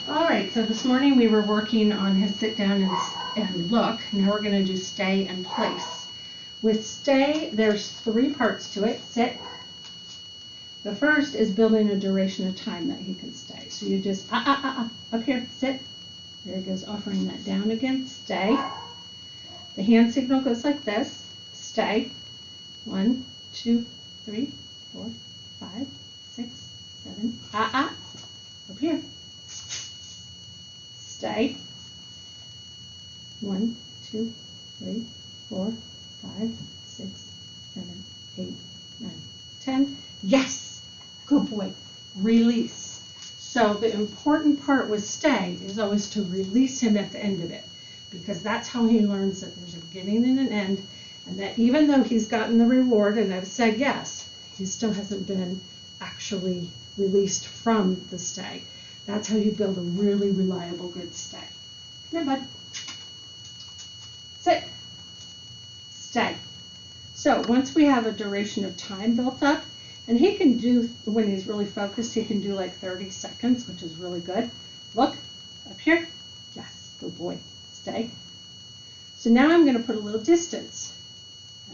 All right, so this morning we were working on his sit down and look. Now we're going to do stay and place. With stay, there's three parts to it. Sit. The first is building a duration of time that he can stay. So you just, up here, sit. There he goes, offering that down again, stay. The hand signal goes like this, stay. 1, 2, 3, 4, 5, 6, 7, up here. Stay. 1, 2, 3, 4, 5, 6, 7, 8, 9, 10. Yes, good boy. Release. So the important part with stay is always to release him at the end of it, because that's how he learns that there's a beginning and an end, and that even though he's gotten the reward and I've said yes, he still hasn't been actually released from the stay. That's how you build a really reliable, good stay. Come here, bud. Sit. Stay. So once we have a duration of time built up, and he can do, when he's really focused, he can do like 30 seconds, which is really good. Look, up here. Yes, good boy. Stay. So now I'm going to put a little distance.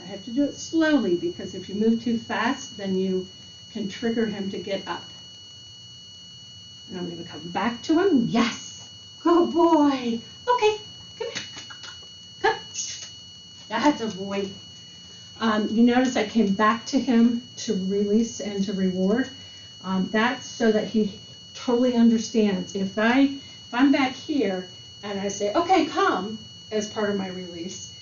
I have to do it slowly because if you move too fast, then you can trigger him to get up. And I'm going to come back to him. Yes, good boy. Okay, come here. Come. That's a boy. You notice I came back to him to release and to reward. That's so that he totally understands. If I'm back here and I say, okay, come, as part of my release,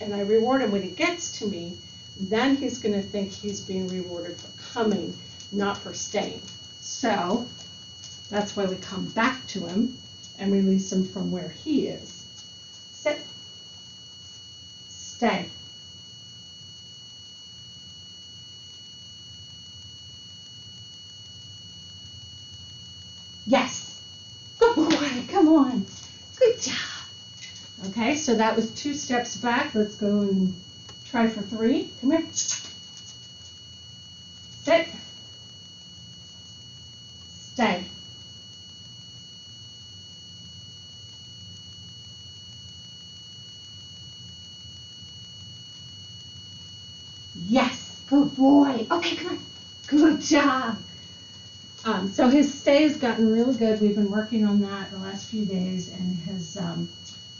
and I reward him when he gets to me, then he's going to think he's being rewarded for coming, not for staying. So that's why we come back to him and release him from where he is. Sit. Stay. Yes. Good boy. Come on. Good job. Okay, so that was 2 steps back. Let's go and try for 3. Come here. Sit. Stay. Yes. Good boy. Okay, come on. Good job. So his stay has gotten really good. We've been working on that the last few days, and his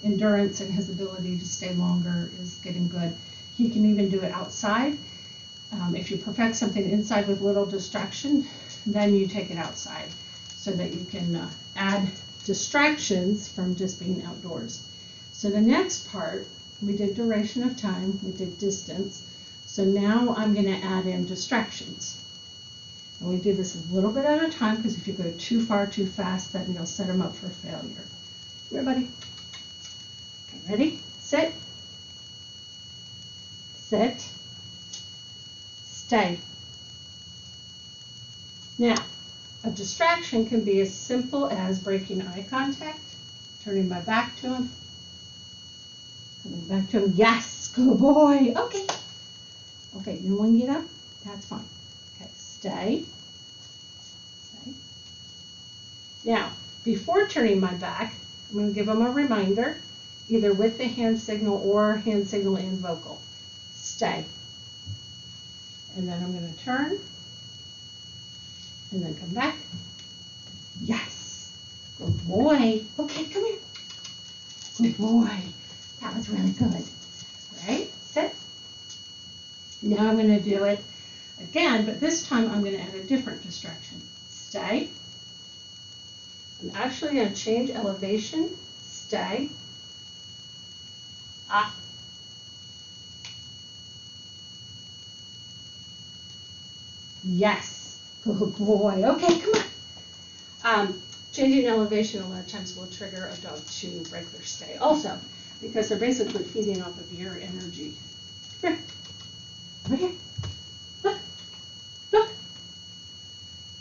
endurance and his ability to stay longer is getting good. He can even do it outside. If you perfect something inside with little distraction, then you take it outside so that you can add distractions from just being outdoors. So the next part, we did duration of time, we did distance. So now I'm going to add in distractions. And we do this a little bit at a time, because if you go too far too fast, then you'll set them up for failure. Here, buddy. Okay, ready? Sit. Sit. Stay. Now, a distraction can be as simple as breaking eye contact, turning my back to him, coming back to him. Yes, good boy. Okay. Okay, you want to get up? That's fine. Okay, stay. Stay. Now, before turning my back, I'm going to give him a reminder, either with the hand signal or hand signal and vocal. Stay. And then I'm going to turn and then come back. Yes. Good boy. Okay, come here. Good boy. That was really good. All right, sit. Now I'm going to do it again, but this time I'm going to add a different distraction. Stay. I'm actually going to change elevation. Stay. Ah. Yes. Good boy. Okay, come on. Changing elevation a lot of times will trigger a dog to break their stay also, because they're basically feeding off of your energy. Come here. Over here. Look. Look.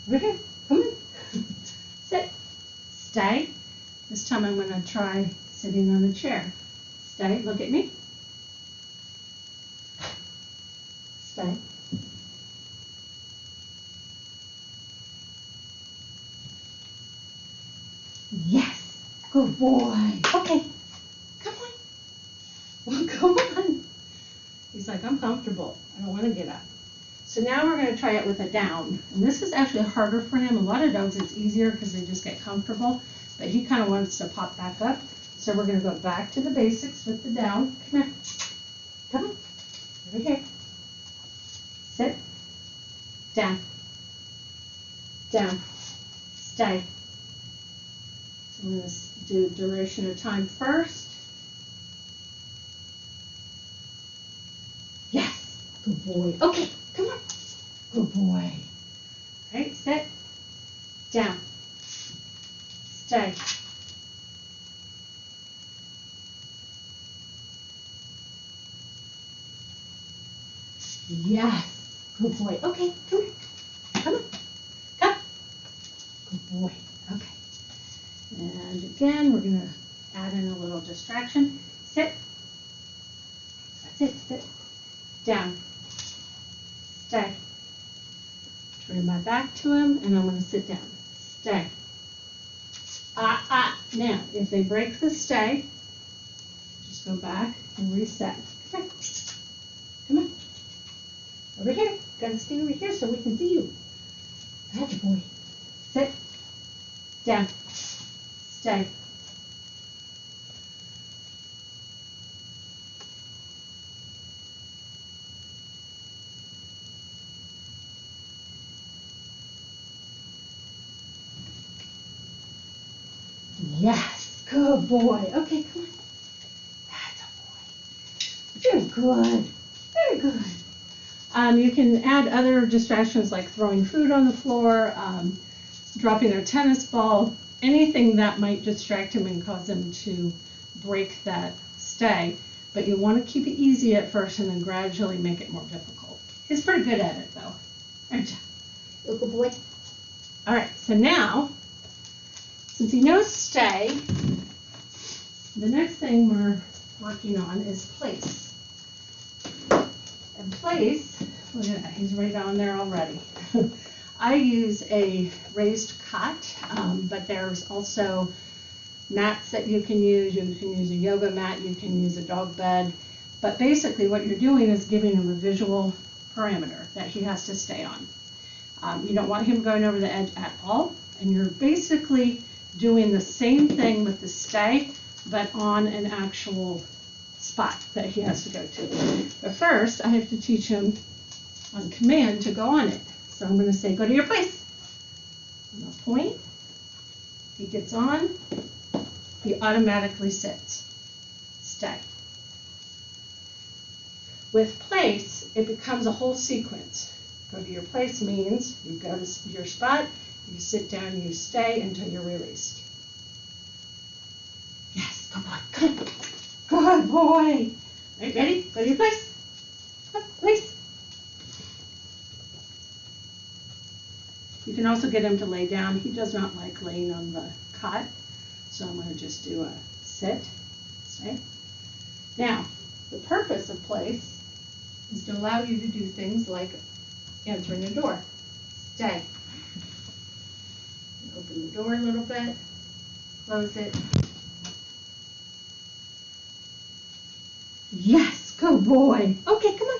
Over here. Come on. Sit. Stay. This time I'm going to try sitting on a chair. Stay. Look at me. Stay. Yes, good boy. Okay, come on. Well, come on. He's like, I'm comfortable. I don't want to get up. So now we're going to try it with a down. And this is actually harder for him. A lot of dogs it's easier because they just get comfortable. But he kind of wants to pop back up. So we're going to go back to the basics with the down. Come here. Come on. Over here. Sit. Down. Down. Stay. So I'm going to do duration of time first. Yes. Good boy. Okay. Come on. Good boy. All right. Sit. Down. Stay. Yes. Good boy. Okay. Come here. Come on. Come. Good boy. Okay. And again, we're going to add in a little distraction. Sit. That's it. Sit. Down. Stay. Turn my back to him, and I'm going to sit down. Stay. Now, if they break the stay, just go back and reset. Come here. Come on. Over here. Got to stay over here so we can see you. That's a boy. Sit. Down. Stay. Yes, good boy. Okay, come on. That's a boy. Very good. Very good. You can add other distractions like throwing food on the floor, dropping their tennis ball, anything that might distract him and cause him to break that stay. But you want to keep it easy at first and then gradually make it more difficult. He's pretty good at it though, aren't you? You good boy. All right, so now, since he knows stay, the next thing we're working on is place. And place, look at that, he's right on there already. I use a raised cot, but there's also mats that you can use. You can use a yoga mat, you can use a dog bed. But basically what you're doing is giving him a visual parameter that he has to stay on. You don't want him going over the edge at all. And you're basically doing the same thing with the stay, but on an actual spot that he has to go to. But first, I have to teach him on command to go on it. So I'm going to say, go to your place. I'm going to point. He gets on. He automatically sits. Stay. With place, it becomes a whole sequence. Go to your place means you go to your spot, you sit down, you stay until you're released. Yes, come on, come on. Good boy. Right, ready? Go to your place. Come on, place. You can also get him to lay down. He does not like laying on the cot, so I'm going to just do a sit, stay. Now, the purpose of place is to allow you to do things like answering a door. Stay. Open the door a little bit, close it. Yes, good boy. Okay, come on.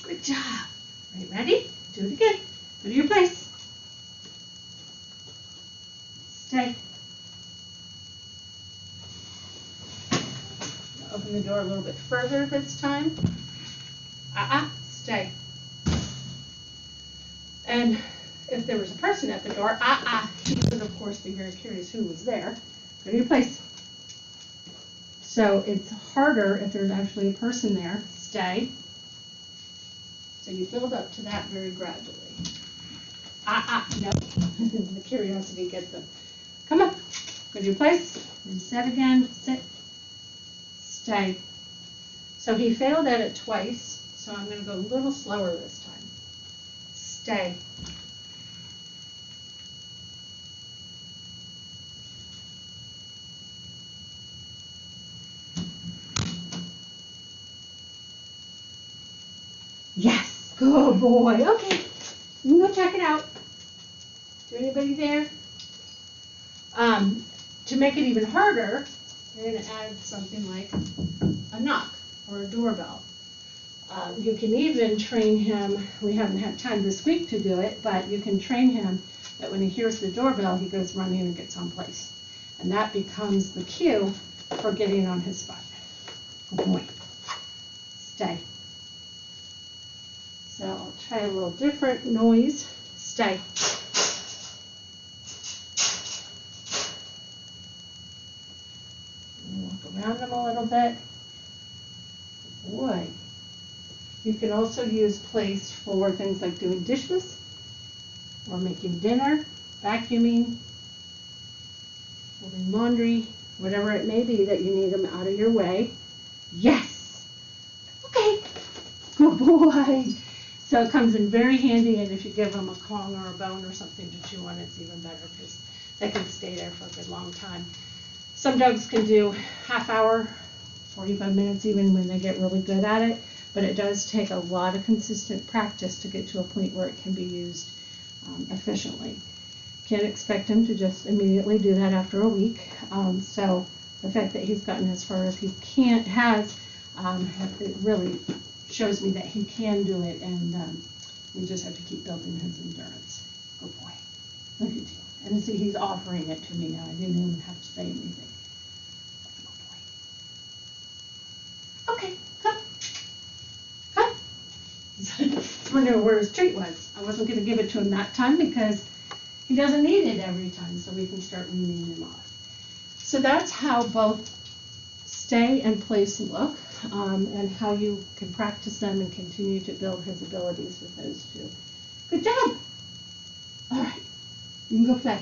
Good job. Right, ready? Do it again. Go to your place. Stay. Open the door a little bit further this time. Stay. And if there was a person at the door, he would of course be very curious who was there. Go to your place. So it's harder if there's actually a person there. Stay. So you build up to that very gradually. No. The curiosity gets them. Come on. Go to your place. Reset again. Sit. Stay. So he failed at it twice, so I'm going to go a little slower this time. Stay. Yes, good boy. Okay, you can go check it out. Is there anybody there? To make it even harder, you're going to add something like a knock or a doorbell. You can even train him, we haven't had time this week to do it, but you can train him that when he hears the doorbell, he goes running and gets on place. And that becomes the cue for getting on his butt. Good boy. Stay. So I'll try a little different noise. Stay. Walk around him a little bit. Good boy. You can also use place for things like doing dishes or making dinner, vacuuming, folding laundry, whatever it may be that you need them out of your way. Yes! Okay, good boy. So it comes in very handy, and if you give them a Kong or a bone or something to chew on, it's even better because they can stay there for a good long time. Some dogs can do half hour, 45 minutes even when they get really good at it, but it does take a lot of consistent practice to get to a point where it can be used efficiently. Can't expect him to just immediately do that after a week. So the fact that he's gotten as far as he it really shows me that he can do it, and we just have to keep building his endurance. Good boy. Look at you. And see, he's offering it to me now. I didn't even have to say anything. Good boy. Okay, come. Come. He's wondering where his treat was. I wasn't going to give it to him that time because he doesn't need it every time, so we can start weaning him off. So that's how both stay and place look, and how you can practice them and continue to build his abilities with those two. Good job. All right, you can go play.